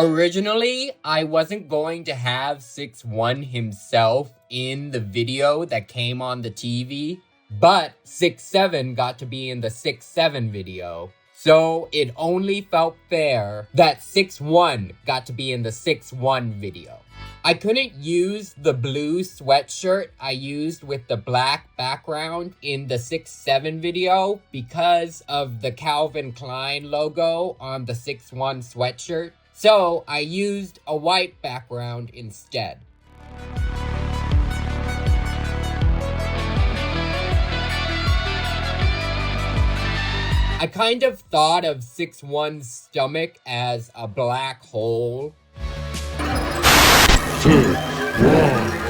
Originally, I wasn't going to have 6-1 himself in the video that came on the TV, but 6-7 got to be in the 6-7 video. So it only felt fair that 6-1 got to be in the 6-1 video. I couldn't use the blue sweatshirt I used with the black background in the 6-7 video because of the Calvin Klein logo on the 6-1 sweatshirt. So I used a white background instead. I kind of thought of 6-1's stomach as a black hole. 2, 1,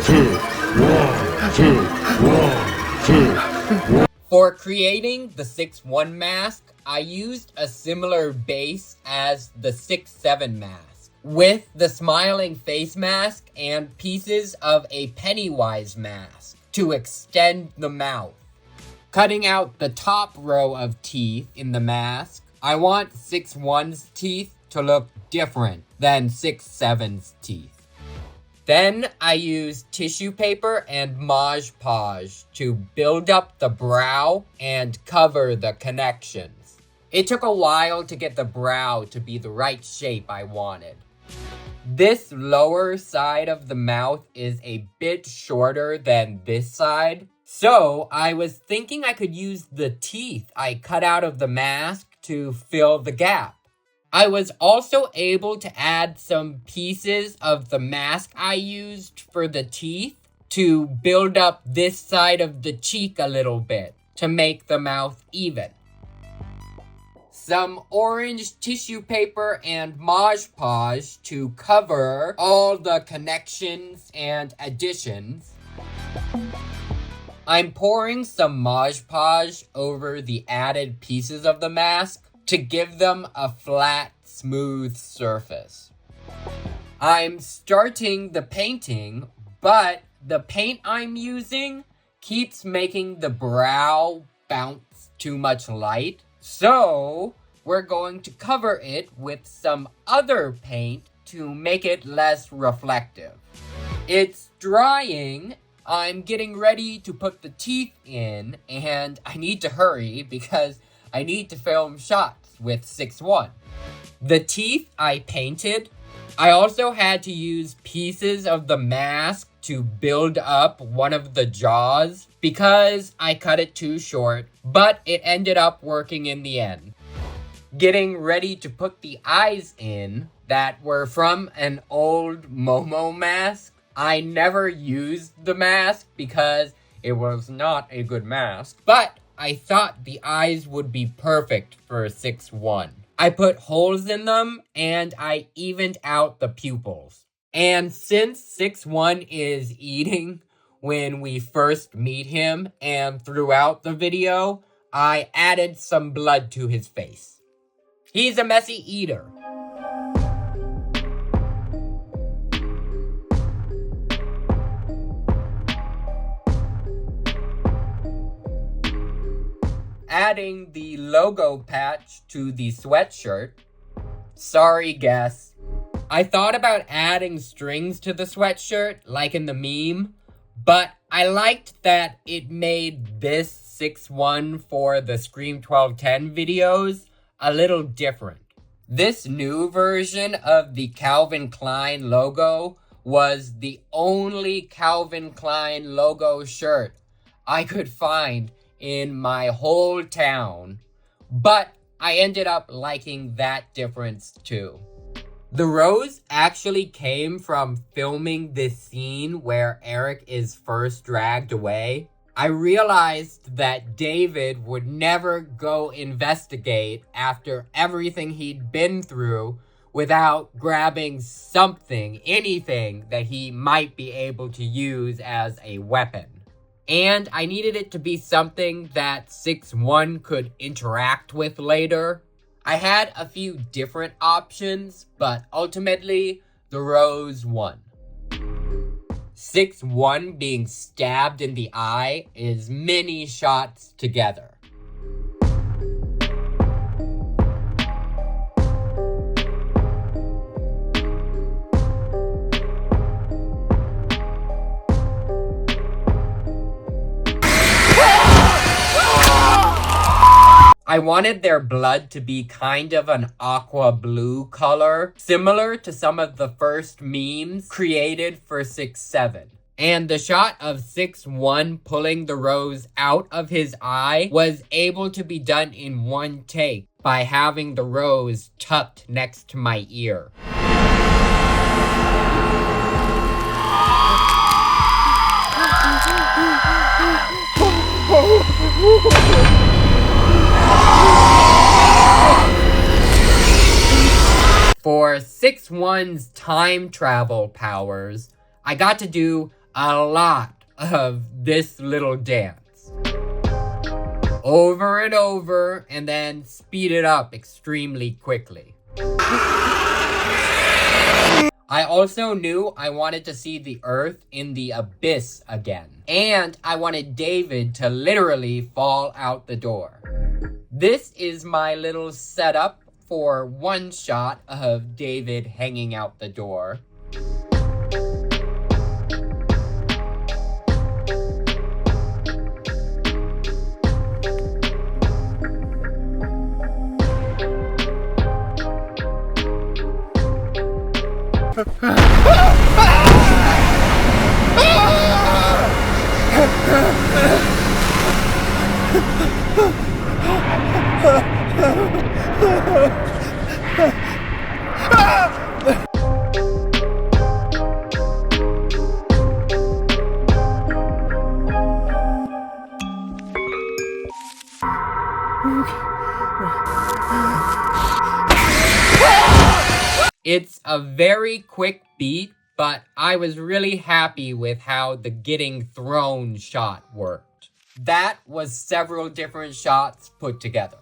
2, 1, 2, 1, 2. For creating the 6-1 mask, I used a similar base as the 6-7 mask, with the smiling face mask and pieces of a Pennywise mask to extend the mouth. Cutting out the top row of teeth in the mask, I want 6-1's teeth to look different than 6-7's teeth. Then I used tissue paper and Mod Podge to build up the brow and cover the connections. It took a while to get the brow to be the right shape I wanted. This lower side of the mouth is a bit shorter than this side, so I was thinking I could use the teeth I cut out of the mask to fill the gap. I was also able to add some pieces of the mask I used for the teeth to build up this side of the cheek a little bit to make the mouth even. Some orange tissue paper and Mod Podge to cover all the connections and additions. I'm pouring some Mod Podge over the added pieces of the mask to give them a flat, smooth surface. I'm starting the painting, but the paint I'm using keeps making the brow bounce too much light, so we're going to cover it with some other paint to make it less reflective. It's drying. I'm getting ready to put the teeth in, and I need to hurry because I need to film shots with 6-1. The teeth I painted. I also had to use pieces of the mask to build up one of the jaws because I cut it too short, but it ended up working in the end. Getting ready to put the eyes in that were from an old Momo mask. I never used the mask because it was not a good mask, but I thought the eyes would be perfect for 6-1. I put holes in them and I evened out the pupils. And since 6-1 is eating when we first meet him and throughout the video, I added some blood to his face. He's a messy eater. Adding the logo patch to the sweatshirt. Sorry, guess. I thought about adding strings to the sweatshirt, like in the meme, but I liked that it made this 6-1 for the Scream 1210 videos a little different. This new version of the Calvin Klein logo was the only Calvin Klein logo shirt I could find in my whole town, but I ended up liking that difference too. The rose actually came from filming this scene where Eric is first dragged away. I realized that David would never go investigate after everything he'd been through without grabbing something, anything that he might be able to use as a weapon. And I needed it to be something that 6-1 could interact with later. I had a few different options, but ultimately, the rose won. 6-1 being stabbed in the eye is many shots together. I wanted their blood to be kind of an aqua blue color, similar to some of the first memes created for 6-7. And the shot of 6-1 pulling the rose out of his eye was able to be done in one take by having the rose tucked next to my ear. For 6-1's time travel powers, I got to do a lot of this little dance. Over and over, and then speed it up extremely quickly. I also knew I wanted to see the Earth in the abyss again. And I wanted David to literally fall out the door. This is my little setup for one shot of David hanging out the door. It's a very quick beat, but I was really happy with how the getting thrown shot worked. That was several different shots put together.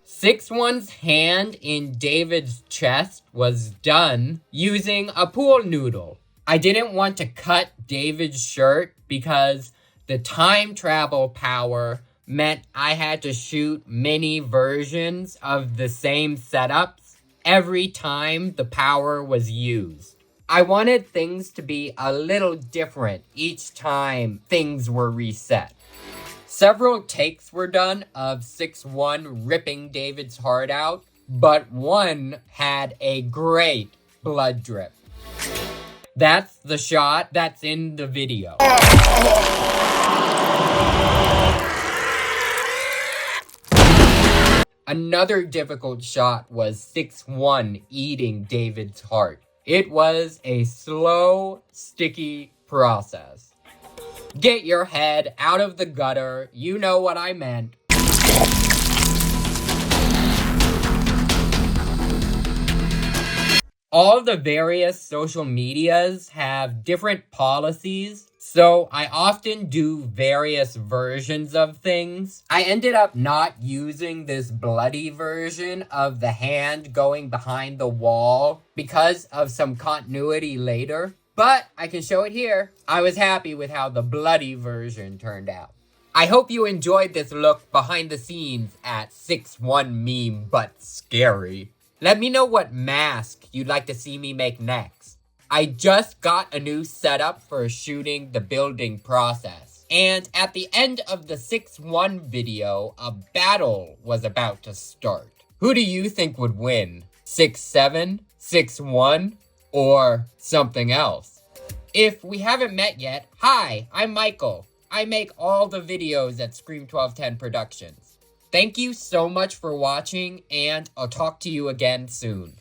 Six-One's hand in David's chest was done using a pool noodle. I didn't want to cut David's shirt because the time travel power meant I had to shoot many versions of the same setups every time the power was used. I wanted things to be a little different each time things were reset. Several takes were done of 6-1 ripping David's heart out, but one had a great blood drip. That's the shot that's in the video. Another difficult shot was 6-1 eating David's heart. It was a slow, sticky process. Get your head out of the gutter, you know what I meant. All the various social medias have different policies, so I often do various versions of things. I ended up not using this bloody version of the hand going behind the wall because of some continuity later. But I can show it here. I was happy with how the bloody version turned out. I hope you enjoyed this look behind the scenes at 6-1 meme but scary. Let me know what mask you'd like to see me make next. I just got a new setup for shooting the building process. And at the end of the 6-1 video, a battle was about to start. Who do you think would win? 6-7? 6-1? Or something else? If we haven't met yet, hi, I'm Michael. I make all the videos at Scream 1210 Productions. Thank you so much for watching, and I'll talk to you again soon.